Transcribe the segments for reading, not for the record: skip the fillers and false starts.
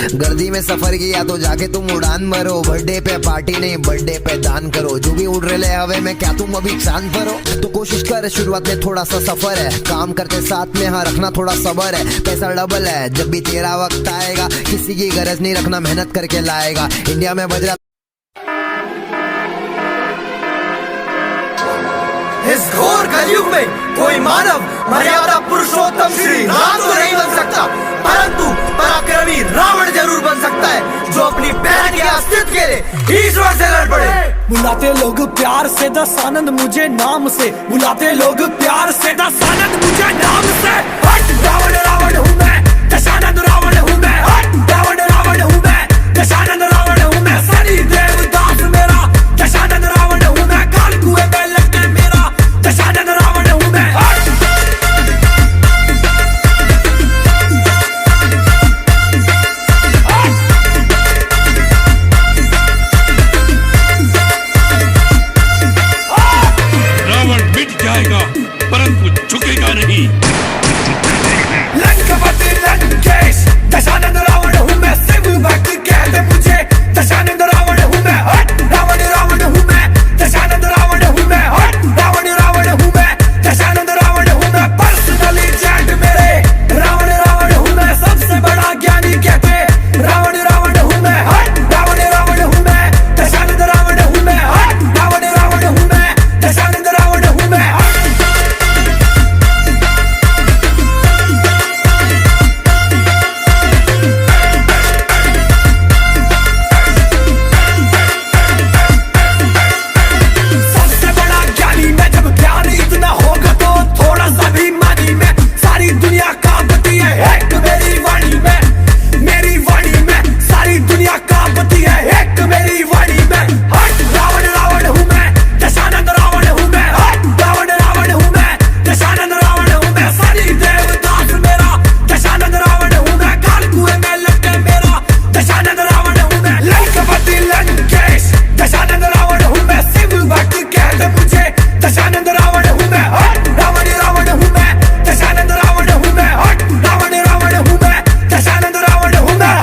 गर्दी में सफर किया तो जाके तुम उड़ान भरो। बर्थडे पे पार्टी नहीं, बर्थडे पे दान करो। जो भी उड़ रहे हवे में, क्या तुम अभी चांद पर हो? तो कोशिश कर, शुरुआत में थोड़ा सा सफर है। काम करते साथ में हाँ रखना थोड़ा सबर है। पैसा डबल है जब भी तेरा वक्त आएगा। किसी की गरज नहीं रखना, मेहनत करके लाएगा। इंडिया में बज रहा इस घोर कलयुग में कोई मानव मर्यादा पुरुषोत्तम श्री राम तो नहीं बन सकता, परंतु पराक्रमी रावण जरूर बन सकता है, जो अपनी बहन के अस्तित्व के लिए ईश्वर से लड़ पड़े। बुलाते लोग प्यार से दस आनंद मुझे नाम से, बुलाते लोग प्यार से दस आनंद मुझे नाम से। हट रावण रावण हूँ मैं, दशानंद रावण हूँ मैं। हट रावण रावण हूँ मैं, दशानंद रावण हूँ मैं। सनी देवदास मेरा दशानंद रावण हूँ मैं। काल कुएं में लगने मेरा दशानंद रावण हूँ मैं। रावण मिट जाएगा परंतु झुकेगा नहीं। लंकापति लंकेश दशानंद रावण हूँ मैं। शिव भक्त कहते मुझे दशानंद रावण हूँ मैं। हट रावण रावण हूँ मैं, दशानंद रावण हूँ मैं। हट रावण रावण हूँ मैं, दशानंद रावण हूँ मैं। पर्सनली चैट मेरे रावण रावण हूँ मैं। सबसे बड़ा ज्ञानी कहते रावण रावण हूँ मैं। हट रावण रावण हूँ मैं, दशानंद रावण हूँ मैं। हट रावण रावण हूँ मैं, दशानंद रावण हूँ मैं। सबसे बड़ा ज्ञानी मैं, जब ज्ञान इतना होगा तो थोड़ा सा भी मानी में सारी दुनिया कांपती है। एक मेरी वाणी में, मेरी वाणी में सारी दुनिया कांपती है। एक मेरी वाणी में। हट रावण रावण हूँ मैं, दशानंद रावण हूँ मैं। हट रावण रावण हूँ मैं, दशानंद रावण हूँ मैं। सनी देवदास मेरा दशानंद रावण हूँ मैं। काल कुएं में लगे मेरा दशानंद रावण हूँ मैं। लंकापति लंकेश दशानंद रावण हूँ मैं। शिव भक्त कहते मुझे दशानंद रावण हूँ मैं। हट रावण रावण हूँ मैं, दशानंद रावण हूँ मैं। हट रावण रावण हूँ मैं, दशानंद रावण हूँ मैं।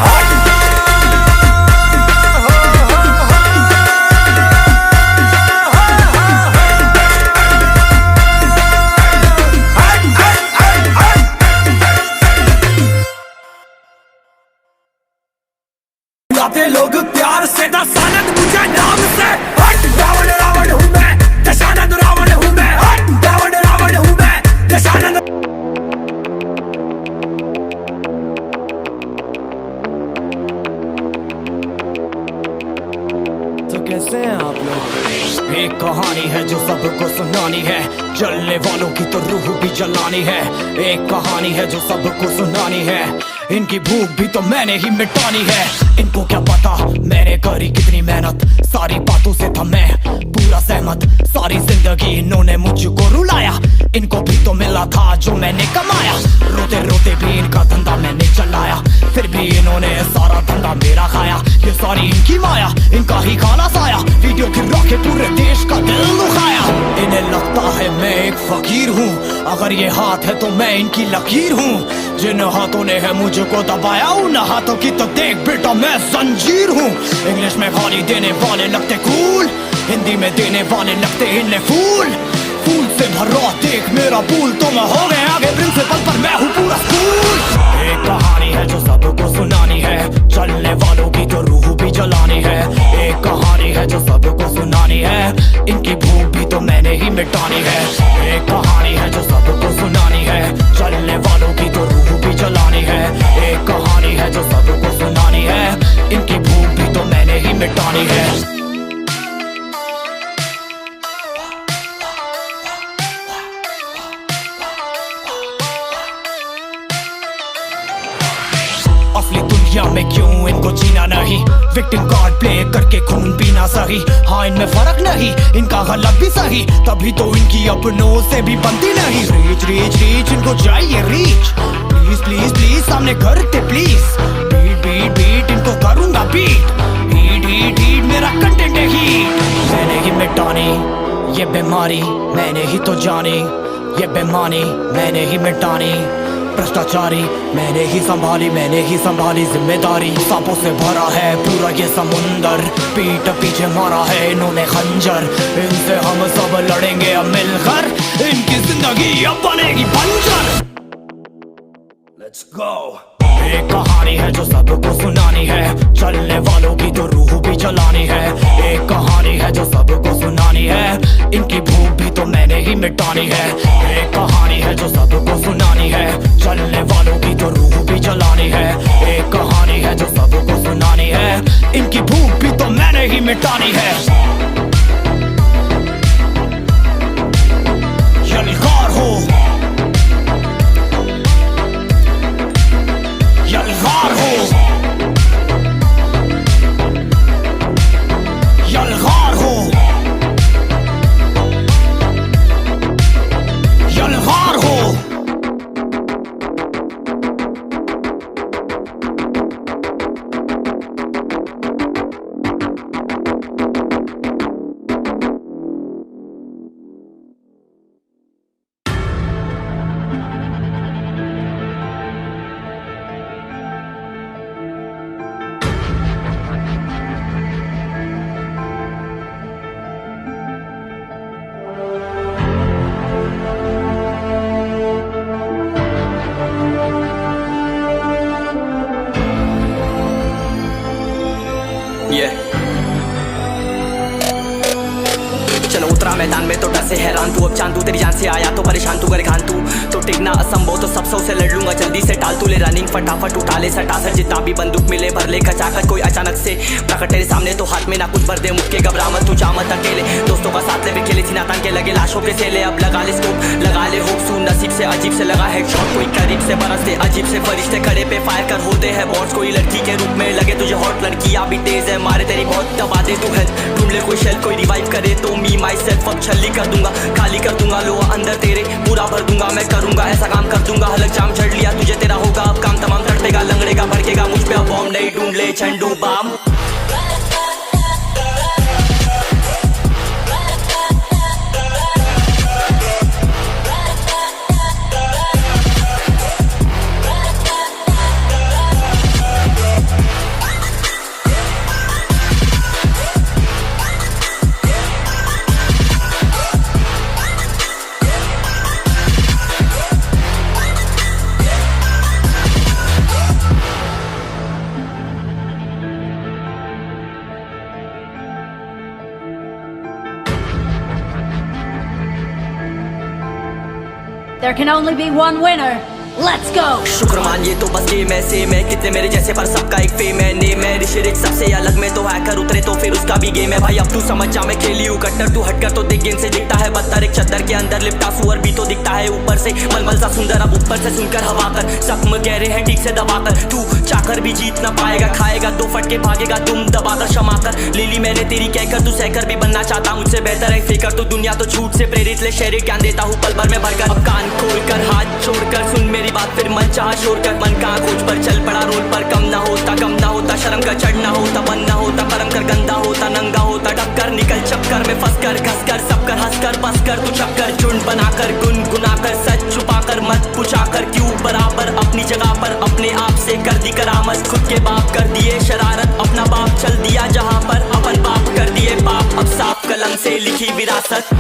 बुलाते लोग प्यार से दस आनंद मुझे नाम से। हट रावण रावण हूँ मैं, दशानंद रावण हूँ मैं। हट रावण रावण हूँ मैं, दशानंद। तो कैसे हैं आप लोग? एक कहानी है जो सबको सुनानी है, जलने वालों की तो रूह भी जलानी है। एक कहानी है जो सबको सुनानी है, इनकी भूख भी तो मैंने ही मिटानी है। इनको क्या पता मैंने करी कितनी मेहनत, सारी बातों से था मैं पूरा सहमत। सारी जिंदगी इन्होंने मुझको रुलाया, इनको भी तो मिला था जो मैंने कमाया। रोते रोते भी इनका धंधा मैंने चलाया, फिर भी इन्होंने सारा धंधा मेरा खाया। ये सारी इनकी माया, इनका ही खाना साया। वीडियो गिरा के पूरे देश का दिल दुखाया। इन्हें लगता है मैं एक फकीर हूँ, अगर ये हाथ है तो मैं इनकी लकीर हूँ। जिन हाथों ने है मुझको दबाया, उन हाथों की तो देख बेटा मैं जंजीर हूँ। इंग्लिश में गाली देने वाले लगते कूल, हिंदी में देने वाले लगते इन्हें फूल। फूल से भरा देख मेरा पूल, तो मैं हो गया आगे प्रिंसिपल पर मैं हूँ पूरा स्कूल। एक कहानी है जो सबको सुनानी है, चलने वालों की तो रूह भी जलानी है। एक कहानी है जो सबको सुनानी है, इनकी भूख भी तो मैंने ही मिटानी है। एक कहानी है जो सबको सुनानी है, चलने वालों की तो रूह भी जलानी है। एक कहानी है जो सबको सुनानी है, इनकी भूख भी तो मैंने ही मिटानी है। असली दुनिया में क्यों इनको जीना नहीं, विक्टिम कार्ड प्ले करके खून पीना सही। हाँ इनमें फर्क नहीं, इनका गलत भी सही, तभी तो इनकी अपनों से भी बनती नहीं। रीच रीच रीच इनको चाहिए रीच, प्लीज प्लीज प्लीज सामने करते प्लीज। बीट बीट बीट इनको करूंगा बीट, हीट हीट हीट मेरा कंटेंट है हीट। मैंने ही मिटानी ये बीमारी, मैंने ही तो जानी ये बेमानी, मैंने ही मिटानी भ्रष्टाचारी। मैंने ही संभाली जिम्मेदारी। सांपों से भरा है पूरा ये समुंदर, पीठ पीछे मारा है इन्होंने खंजर। इनसे हम सब लड़ेंगे अब मिलकर, इनकी जिंदगी अब बनेगी बंजर। Let's go। एक कहानी है जो सबको सुनानी है, चलने वालों की तो रूह भी जलानी है। एक कहानी है जो सबको सुनानी है, इनकी भूख भी तो मैंने ही मिटानी है। एक कहानी है जो सबको सुनानी है, चलने वालों की तो रूह भी जलानी है। एक कहानी है जो सबको सुनानी है, इनकी भूख भी तो मैंने ही मिटानी है। यलगार हो, यलगार हो, यलगार हो, यलगार हो। चलो उतरा मैदान में तो डर से हैरान तू, अब चांद तू तेरी जान से आया तो परेशान तू, गरेखान तू तो टिकना असंभव तो सब सौ से लड़ लूंगा जल्दी से टाल। तू ले रनिंग फटाफट उठा ले सटासट, जितना भी बंदूक मिले भर ले खचाखट। कोई अचानक से प्रकट तेरे सामने तो हाथ में ना कुछ भर दे, मुक्के घबरा मत तू जा मत अकेले। दोस्तों का साथ ले वे खेले सीना तान के लगे लाशों के सेले। अब लगा ले स्कोप लगा ले होप, सुन नसीब से अजीब से लगा हेडशॉट। कोई करीब से बरसते अजीब से फरिश्ते खड़े पे फायर कर होते हैं बॉट्स। कोई लड़की के रूप में लगे तुझे हॉट, लड़कियां भी तेज है मारे तेरी बहुत दबा दे तू हेल्थ। ढूंढ ले कोई शेल कोई रिवाइव करे तो मी माई सेल्फ अब छल्ली कर दूंगा, खाली कर दूंगा लोहा अंदर तेरे पूरा भर दूंगा। मैं करूंगा ऐसा काम कर दूंगा, हलक जाम झड़ लिया तुझे तेरा होगा अब काम तमाम। तड़पेगा लंगड़ेगा भड़केगा मुझ पे अब बॉम्ब नहीं, ढूंढ ले Zandu Balm. There can only be one winner. Let's go! शुक्र मान ये तो बस गेम है सेम है, कितने मेरे जैसे पर सबका एक फेम है। नेम है ऋषि सबसे अलग में तो हैकर उतरे तो फिर उसका भी गेम है। भाई अब तू समझ जा मैं खेली हूँ कट्टर, तू हटकर तो देख गेम से दिखता है बदतर। एक चद्दर के अंदर लिपटा सुअर भी तो दिखता है ऊपर से मलमल सा सुंदर। अब ऊपर से सुनकर हवा कर जख्म गहरे हैं ठीक से दबाकर। तू चाकर भी जीत ना पाएगा, खाएगा दो फटके भागेगा तुम दबाकर क्षमा कर। ले ली मैंने तेरी कहकर तू सहकर भी बनना चाहता मुझसे बेहतर है फेकर। तो दुनिया तो झूठ से प्रेरित ले शहरी ज्ञान देता हूँ पल भर में भरकर। अब कान खोल कर हाथ छोड़कर सुन मेरी बात फिर मन चाह शोर कर। मन कहाँ खोज पर चल पड़ा रोड पर, कम ना होता शर्म का चढ़ना होता बन ना होता करम कर गंदा होता नंगा होता टक्कर निकल चक्कर में फंस कर घस कर सब कर हंस कर बस कर तू चक्कर। झुंड बनाकर गुनगुनाकर सच छुपाकर मत पूछाकर क्यों बराबर अपनी जगह पर अपने आप से कर दी करामत। खुद के बाप कर दिए शरारत, अपना बाप चल दिया जहाँ पर अपन बाप कर दिए बाप। अब साफ कलम से लिखी विरासत।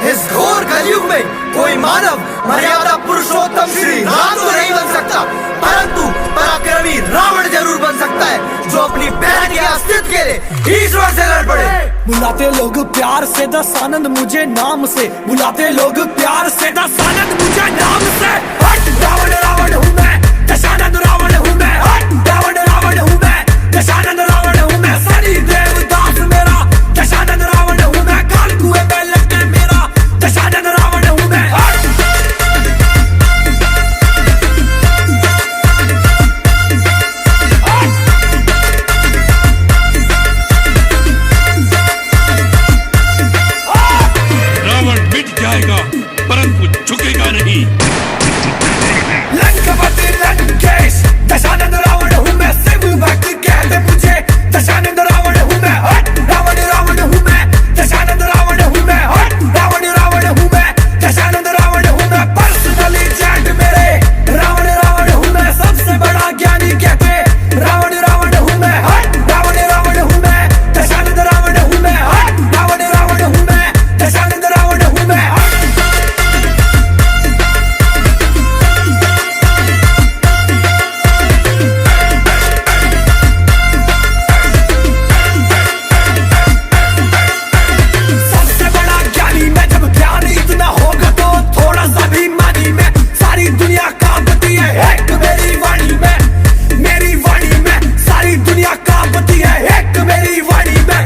इस घोर कलयुग में कोई मानव मर्यादा पुरुषोत्तम श्री राम तो नहीं बन सकता, परंतु पराक्रमी रावण जरूर बन सकता है, जो अपनी बहन के अस्तित्व के लिए ईश्वर से लड़ पड़े। बुलाते लोग प्यार से दस आनंद मुझे नाम से, बुलाते लोग प्यार से दस आनंद मुझे नाम से। हट रावण रावण हूँ मैं, दशानंद रावण हूँ मैं, सनी देवदास मेरा दशानंद रावण हूँ मैं, काल कुएं में लटके मेरा दशानंद रावण हूँ मैं। रावण मिट जाएगा परंतु झुकेगा नहीं। लंकापति लंकेश दशानंद रावण हूँ मैं, शिव भक्त कहते मुझे दशानंद रावण हूँ मैं। रावण रावण हूँ मैं, दशानंद रावण हूँ मैं। रावण रावण हूँ मैं, दशानंद रावण हूँ मैं। पर्सनली चैट मेरे रावण रावण हूँ मैं, सबसे बड़ा ज्ञानी कहते रावण रावण हूँ मैं। रावण रावण हूँ मैं, दशानंद रावण हूँ मैं। रावण रावण हूँ मैं, दशानंद रावण हूँ मैं। सबसे बड़ा ज्ञानी मैं, जब ज्ञान इतना होगा तो थोड़ा सा भी मानी मैं। सारी दुनिया कांपती है एक मेरी वाणी में, मेरी वाणी में सारी दुनिया कांपती है एक मेरी वाणी में।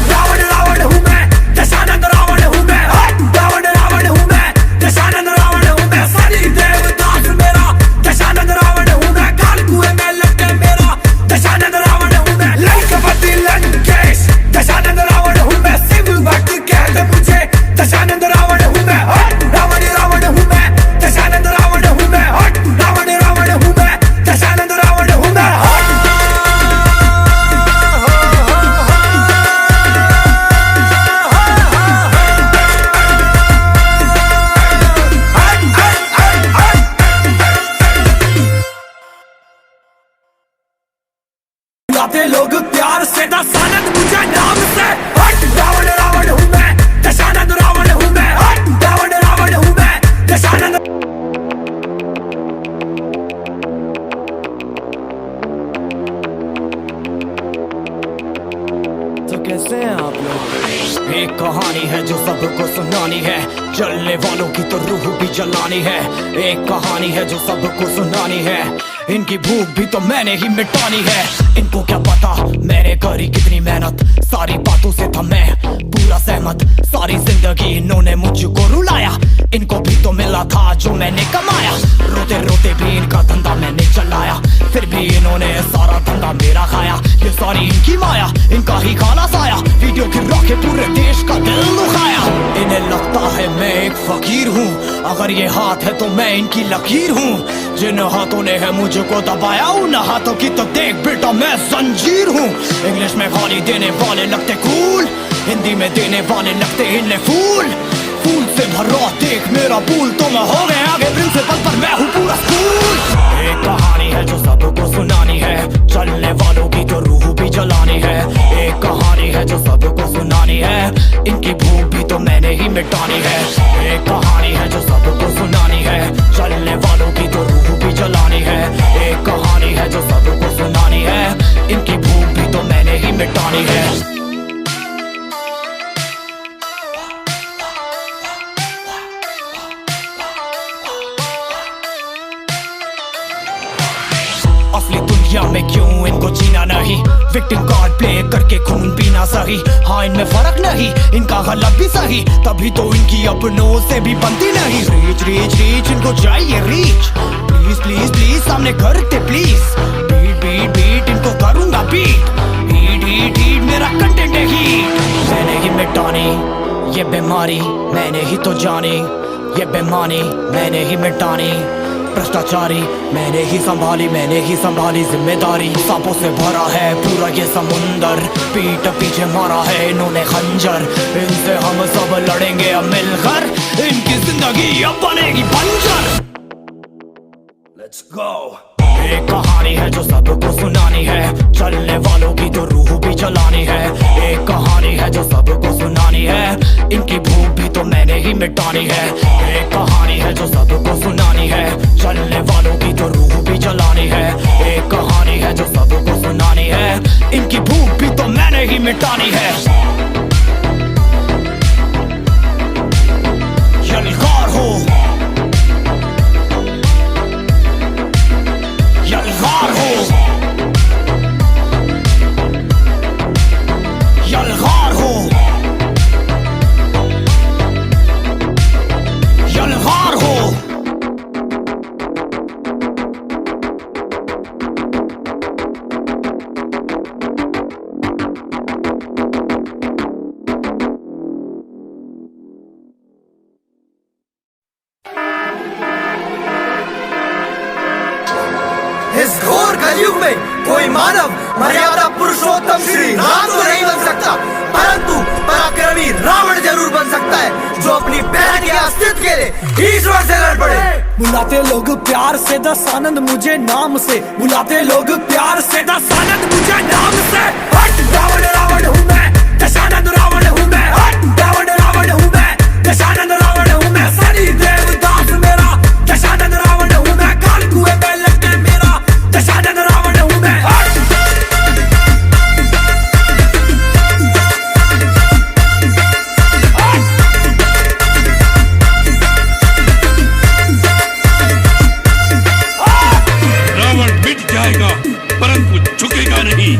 रावण रावण हूँ मैं, दशानंद रावण हूँ मैं। रावण रावण हूँ मैं, दशानंद रावण हूँ मैं। सनी देवदास मेरा दशानंद रावण हूँ मैं, काल कुएं में लटके मेरा दशानंद रावण हूँ मैं। लंकापति लंकेश दशानंद रावण हूँ मैं, शिव भक्त कहते मुझे दशानंद रावण हूँ मैं। रावण रावण हूँ मैं, दशानंद रावण हूँ मैं। रावण रावण हूँ मैं, दशानंद रावण हूँ मैं। बुलाते लोग प्यार से दशानंद मुझे नाम से। रावण रावण हूँ मैं, दशानंद रावण हूँ मैं। रावण रावण हूँ मैं, दशानंद। तो कैसे हैं आप लोग? एक कहानी है जो सबको सुनानी है, जलने वालों की तो रूह भी जलानी है। एक कहानी है जो सबको सुनानी है, इनकी भूख भी तो मैंने ही मिटानी है। इनको क्या पता मैंने करी कितनी मेहनत, सारी बातों से था मैं पूरा सहमत। सारी जिंदगी इन्होंने मुझको रुलाया, इनको भी तो मिला था जो मैंने कमाया। रोते रोते भी इनका धंधा मैंने चलाया, फिर भी इन्होंने सारा धंधा मेरा खाया। ये सारी इनकी माया, इनका ही खाना साया, वीडियो गिरा के पूरे देश का दिल दुखाया। इन्हें लगता है मैं एक फकीर हूँ, अगर ये हाथ है तो मैं इनकी लकीर हूँ। जिन हाथों ने है मुझको दबाया, उन हाथों की तो देख बेटा मैं जंजीर हूँ। इंग्लिश में गाली देने वाले लगते कूल, हिंदी में देने वाले लगते इन्हें फूल। फूल से भरा देख मेरा पूल, तो मैं हो गया आगे प्रिंसिपल पर मैं हूँ पूरा स्कूल। एक कहानी है जो सबको सुनानी है, चलने वालों की तो रूह भी जलानी है। एक कहानी है जो सबको सुनानी है, इनकी भूख भी तो मैंने ही मिटानी है। एक कहानी है जो सबको सुनानी है, चलने वालों की तो रूह भी जलानी है। एक कहानी है जो सबको सुनानी है, इनकी भूख भी तो मैंने ही मिटानी है। असली दुनिया में क्यों इनको जीना नहीं, विक्टिम कार्ड प्ले करके खून पीना सही। हाँ इनमें फर्क नहीं, इनका गलत भी सही, तभी तो इनकी अपनों से भी बनती नहीं। रीच रीच रीच इनको चाहिए रीच, प्लीज प्लीज प्लीज सामने करते प्लीज। बीट बीट बीट इनको करूंगा बीट, हीट हीट हीट मेरा कंटेंट है हीट। मैंने ही मिटानी ये बीमारी, मैंने ही तो जानी ये बेमानी, मैंने ही मिटानी भ्रष्टाचारी। मैंने ही संभाली जिम्मेदारी। सांपों से भरा है पूरा ये समुंदर, पीठ पीछे मारा है इन्होंने खंजर। इनसे हम सब लड़ेंगे अब मिलकर, इनकी जिंदगी अब बनेगी बंजर। Let's go। एक कहानी है जो सबको सुनानी है, चलने वालों की तो रूह भी जलानी है। एक कहानी है जो सबको सुनानी है, इनकी भूख भी तो मैंने ही मिटानी है। एक कहानी है जो सबको सुनानी है, चलने वालों की तो रूह भी जलानी है। एक कहानी है जो सबको सुनानी है, इनकी भूख भी तो मैंने ही मिटानी है। यलगार हो, यलगार हो, पुरुषोत्तम श्री राम तो नहीं बन सकता, परंतु पराक्रमी रावण जरूर बन सकता है, जो अपनी बहन के अस्तित्व के लिए ईश्वर से लड़ पड़े। बुलाते लोग प्यार से दसानंद मुझे नाम से, बुलाते लोग प्यार से दसानंद मुझे नाम से। हट रावण रावण हूँ मैं, दशानंद रावण हूँ मैं। हट रावण रावण हूँ मैं, दशानंद रावण हूँ मैं। सनी देवदास मेरा दशानंद रावण हूँ मैं। काल कुएं में लटके मेरा दशानंद रावण हूँ मैं। रावण मिट जाएगा परंतु झुकेगा नहीं।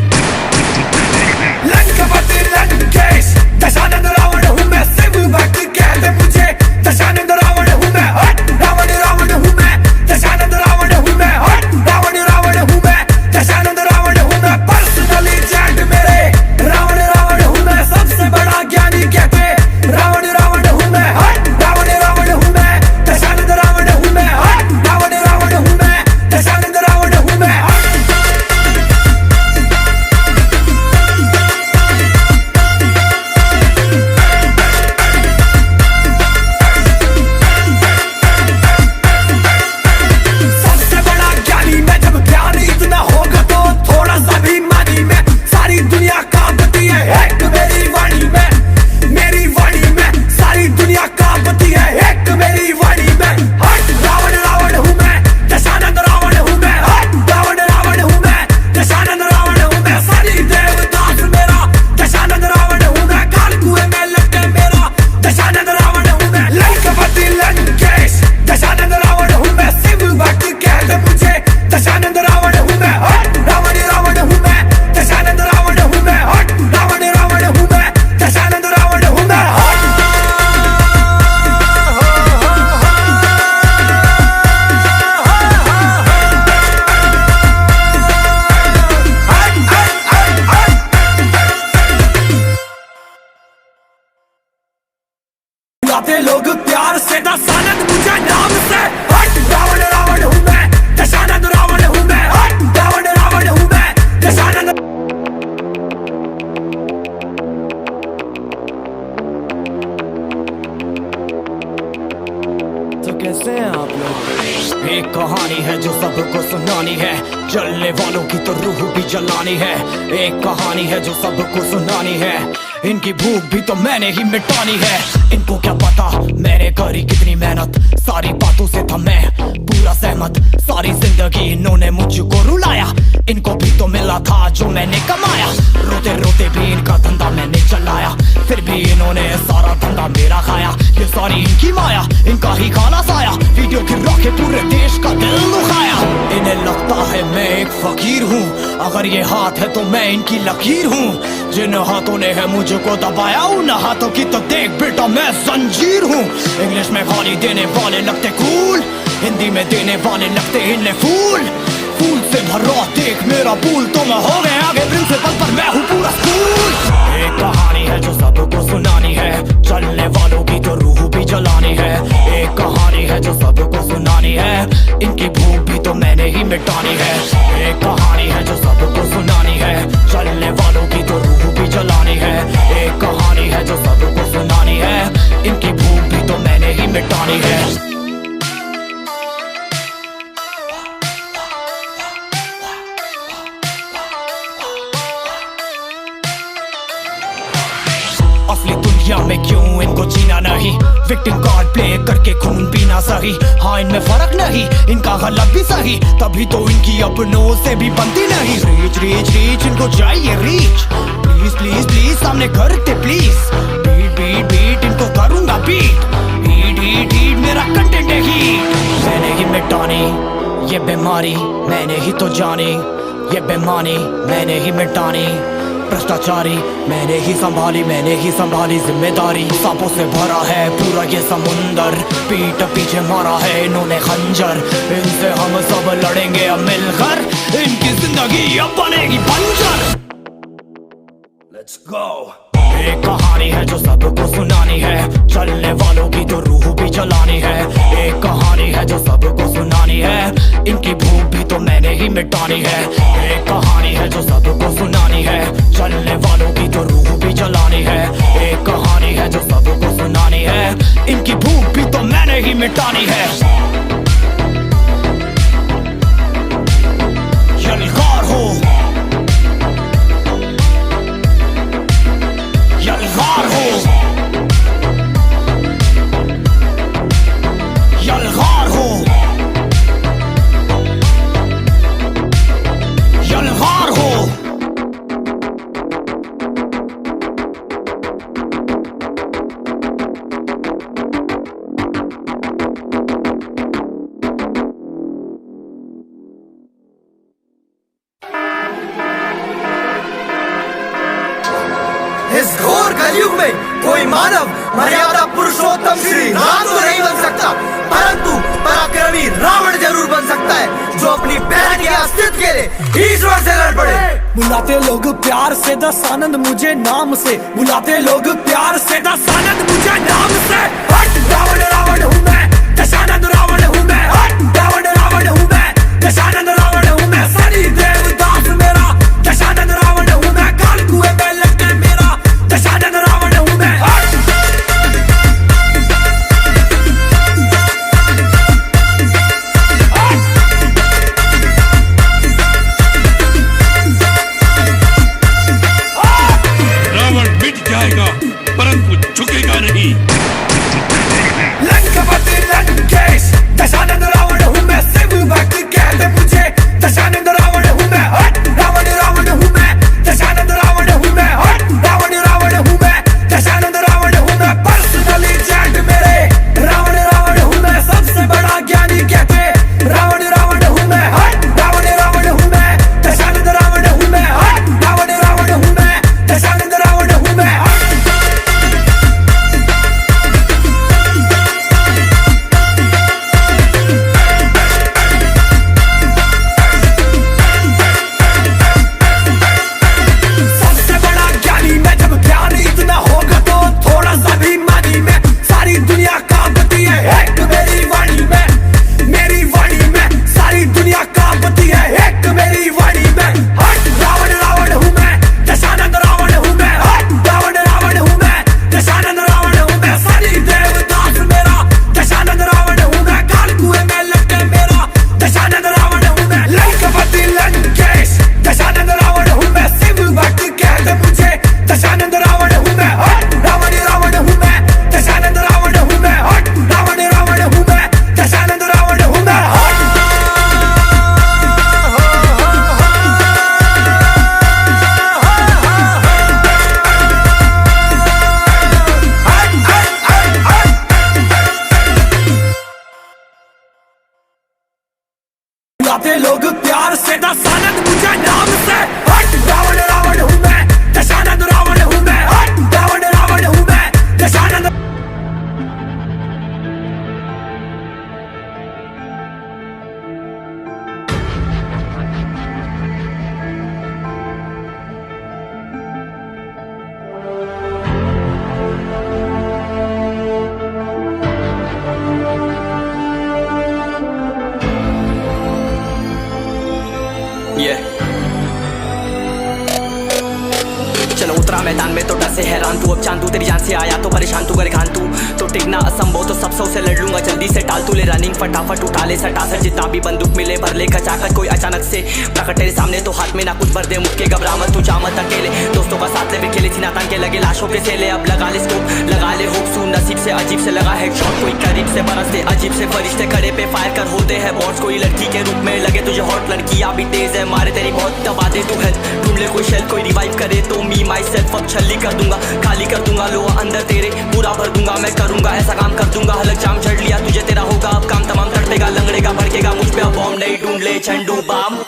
लंकापति लंकेश दशानंद रावण हूँ मैं। शिव भक्त कहते मुझे दशानंद रावण हूँ मैं। हट रावण रावण हूँ मैं, दशानंद रावण हूँ मैं। हट रावण रावण हूँ मैं, दशानंद रावण हूँ मैं। पर्सनली चैट मेरे रावण रावण हूँ मैं। सबसे बड़ा ज्ञानी कहते रावण रावण हूँ मैं। हट रावण रावण हूँ मैं, दशानंद रावण हूँ मैं। हट रावण रावण हूँ मैं, दशानंद रावण हूँ मैं। सबसे बड़ा ज्ञानी मैं, जब ज्ञान इतना होगा तो थोड़ा सा भी मानी मैं। सारी दुनिया कांपती है एक मेरी वाणी में, मेरी वाणी में। सारी दुनिया कांपती है एक मेरी वाणी में। हट रावण रावण हूँ मैं, दशानंद रावण हूँ मैं। हट रावण रावण हूँ मैं, दशानंद रावण हूँ मैं। सनी देवदास मेरा दशानंद रावण हूँ मैं। काल कुएं में लटके मेरा दशानंद रावण हूँ मैं। लंकापति लंकेश दशानंद रावण हूँ मैं। शिव भक्त कहते मुझे दशानंद रावण हूँ मैं। हट रावण रावण हूँ मैं, दशानंद रावण हूँ मैं। हट रावण रावण हूँ मैं, दशानंद रावण हूँ मैं। बुलाते लोग प्यार से दशानंद मुझे नाम से। हट रावण रावण हूँ मैं, दशानंद रावण हूँ मैं। हट रावण रावण हूँ मैं, दशानंद। तो कैसे हैं आप लोग? एक कहानी है जो सबको सुनानी है, जलने वालों की तो रूह भी जलानी है। एक कहानी है जो सबको सुनानी है, इनकी भूख भी तो मैंने ही मिटानी है। इनको क्या पता मैंने करी कितनी मेहनत, सारी बातों से था मैं पूरा सहमत। सारी जिंदगी इन्होंने मुझको रुलाया, इनको भी तो मिला था जो मैंने कमाया। रोते रोते भी इनका धंधा मैंने चलाया, फिर भी इन्होंने सारा धंधा मेरा खाया। ये सारी इनकी माया, इनका ही खाना साया। वीडियो गिरा के पूरे देश का दिल दुखाया। इन्हें लगता है मैं एक फकीर हूँ, अगर ये हाथ है तो मैं इनकी लकीर हूँ। जिन हाथों ने है मुझको दबाया, उन हाथों की तो देख बेटा मैं जंजीर हूँ। इंग्लिश में गाली देने वाले लगते कूल, हिंदी में देने वाले लगते इन्हें फूल। फूल से भरा देख मेरा पूल, तो मैं हो गया आगे प्रिंसिपल पर मैं हूँ पूरा स्कूल। एक कहानी है जो सबको सुनानी है, चलने वालों की तो रूह भी जलानी है। एक कहानी है जो सबको सुनानी है, इनकी भूख भी तो मैंने ही मिटानी है। एक कहानी है जो सबको सुनानी है, चलने वालों की तो रूह भी जलानी है। एक कहानी है जो सबको सुनानी है, इनकी भूख भी तो मैंने ही मिटानी है। असली दुनिया में क्यों इनको जीना नहीं, विक्टिम कार्ड प्ले करके खून पीना सही। हाँ इनमें फर्क नहीं, इनका गलत भी सही, तभी तो इनकी अपनों से भी बनती नहीं। रीच रीच रीच इनको चाहिए रीच, प्लीज प्लीज प्लीज सामने करते प्लीज। बीट बीट बीट इनको करूंगा बीट, हीट हीट हीट मेरा कंटेंट है हीट। मैंने ही मिटानी ये बीमारी, मैंने ही तो जानी ये बेमानी, मैंने ही मिटानी भ्रष्टाचारी। मैंने ही संभाली जिम्मेदारी। सांपों से भरा है पूरा ये समुंदर, पीठ पीछे मारा है इन्होंने खंजर। इनसे हम सब लड़ेंगे अब मिलकर, इनकी जिंदगी अब बनेगी बंजर। Let's go। एक कहानी है जो सबको सुनानी है, चलने वालों की तो रूह भी जलानी है। एक कहानी है जो सबको सुनानी है, इनकी भूख भी तो मैंने ही मिटानी है। एक कहानी है जो सबको सुनानी है, चलने मिटानी है। यलगार हो, यलगार हो, यलगार हो, यलगार हो। इस घोर कलयुग में कोई मानव मर्यादा पुरुषोत्तम श्री राम तो नहीं बन सकता, परंतु पराक्रमी रावण जरूर बन सकता है, जो अपनी बहन के अस्तित्व के लिए ईश्वर से लड़ पड़े। बुलाते लोग प्यार से दस आनंद मुझे नाम से, बुलाते लोग प्यार से दस आनंद मुझे नाम से। हट रावण रावण हूँ मैं, दशानंद रावण हूँ मैं। हट रावण रावण हूँ मैं, दशानंद रावण हूँ मैं। सनी देवदास मेरा दशानंद रावण हूँ मैं। काल कुएं में लटके मेरा दशानंद रावण हूँ मैं। रावण मिट जाएगा परंतु झुकेगा नहीं। लंकापति लंकेश दशानंद रावण हूँ मैं। शिव भक्त कहते मुझे दशानंद रावण हूँ मैं। हट रावण रावण हूँ मैं, दशानंद रावण हूँ मैं। हट रावण रावण हूँ मैं, दशानंद रावण हूँ मैं। पर्सनली चैट मेरे रावण रावण हूँ मैं। सबसे बड़ा ज्ञानी कहते रावण रावण हूँ मैं। हट रावण रावण हूँ मैं, दशानंद रावण हूँ मैं। हट रावण रावण हूँ मैं, दशानंद रावण हूँ मैं। सबसे बड़ा ज्ञानी मैं, जब ज्ञान इतना होगा तो थोड़ा सा भी मानी मैं। सारी दुनिया कांपती है एक मेरी वाणी में, मेरी वाणी में सारी दुनिया कांपती है एक मेरी वाणी में। हट रावण रावण हूँ मैं, दशानंद रावण हूँ मैं। हट रावण रावण हूँ मैं, दशानंद रावण हूँ मैं। सनी देवदास मेरा दशानंद रावण हूँ मैं। काल कुएं में लटके मेरा दशानंद रावण हूँ मैं। लंकापति लंकेश दशानंद रावण हूँ मैं। शिव भक्त कहते मुझे दशानंद रावण हूँ मैं। हट रावण रावण हूँ मैं, दशानंद रावण हूँ मैं। हट रावण रावण हूँ मैं, दशानंद रावण हूँ मैं। बुलाते लोग प्यार से दस आनंद मुझे नाम से। हट रावण रावण हूँ मैं, दशानंद रावण हूँ मैं। हट रावण रावण हूँ मैं, दशानंद। चलो उतरा मैदान में तो डर से हैरान तू। अब चांदू तेरी जान से आया तो परेशान तू कर खान तू तो टिकना असंभव तो सब सौ से लड़ लूंगा जल्दी से। टाल तू ले रनिंग फटाफट उठा ले सटा सर जितना भी बंदूक मिले भर ले खचाकर। कोई अचानक से प्रकट तेरे सामने तो हाथ में ना कुछ भर दे मुक्के घबरा मत तू जा मत अकेले। दोस्तों का साथ ले भी खेले थी नातान के लगे लाशों के सेले। अब लगा ले स्कोप लगा ले होप सू नसीब से अजीब से लगा है शॉट। कोई करीब से बरस दे अजीब से फरिश्ते खड़े पे फायर कर होते हैं बॉट्स। कोई लड़की के रूप में लगे तुझे हॉट लड़कियां भी तेज है मारे तेरी बहुत दबा दे तू हेल्थ। ढूंढ ले कोई शेल कोई रिवाइव करे तो मी माई सेल्फ अब छल्ली कर दूंगा खाली कर दूंगा लो अंदर तेरे पूरा भर दूंगा। मैं करूंगा ऐसा काम कर दूंगा हलक जाम चढ़ लिया तुझे तेरा होगा अब काम तमाम। तड़पेगा लंगड़ेगा भड़केगा मुझ पे अब बॉम्ब नहीं ढूंढ ले Zandu Balm.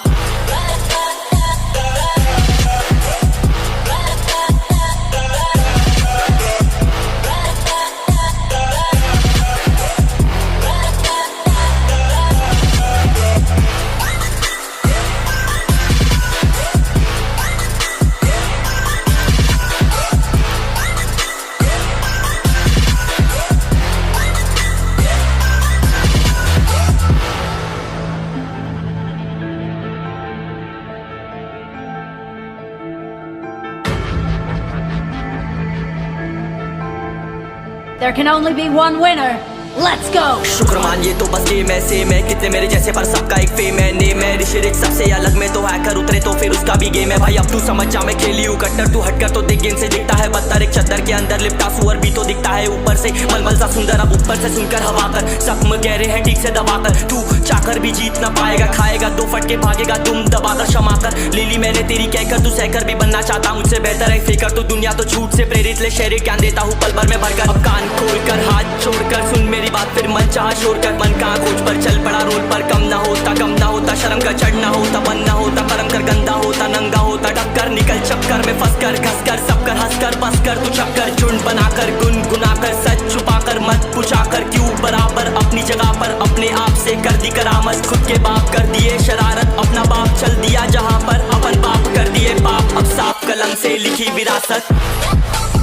There can only be one winner. Let's go. शुक्रमान ये तो बस गेम है सेम है कितने मेरे जैसे पर सबका एक फेम है नेम है ऋषिरिक सबसे अलग में तो हैकर उतरे तो फिर उसका भी गेम है भाई अब तू समझ जा मैं खेली हूँ कट्टर तू हटकर तो देख गेम से दिखता है बदतर एक चद्दर के अंदर लिपटा सुअर भी तो दिखता है ऊपर से मलमल सा सुंदर अब ऊपर से सुनकर हवा कर जख्म गहरे हैं ठीक से दबाकर तू चाकर भी जीत ना पाएगा खाएगा दो फटके भागेगा तुम दबाकर क्षमा कर ले ली मैंने तेरी कहकर तू सहकर भी बनना चाहता मुझसे बेहतर है फेकर तो दुनिया तो झूठ से प्रेरित ले शहरी ज्ञान देता हूँ पल भर में भरकर अब कान खोलकर हाथ छोड़कर सुन मेरी बात फिर मन चाह शोर कर मन कहाँ खोज पर चल पड़ा रोल पर कम ना होता शर्म का चढ़ना होता बनना होता परम कर गंदा होता नंगा होता टक्कर निकल चक्कर में फंस कर घस कर सब कर हंस कर बस कर तू चक्कर झुंड बनाकर गुनगुनाकर सच छुपाकर मत पूछाकर क्यों बराबर अपनी जगह पर अपने आप से कर दी करामत खुद के बाप कर दिए शरारत अपना बाप चल दिया जहाँ पर अपन बाप कर दिए पाप अब साफ कलम से लिखी विरासत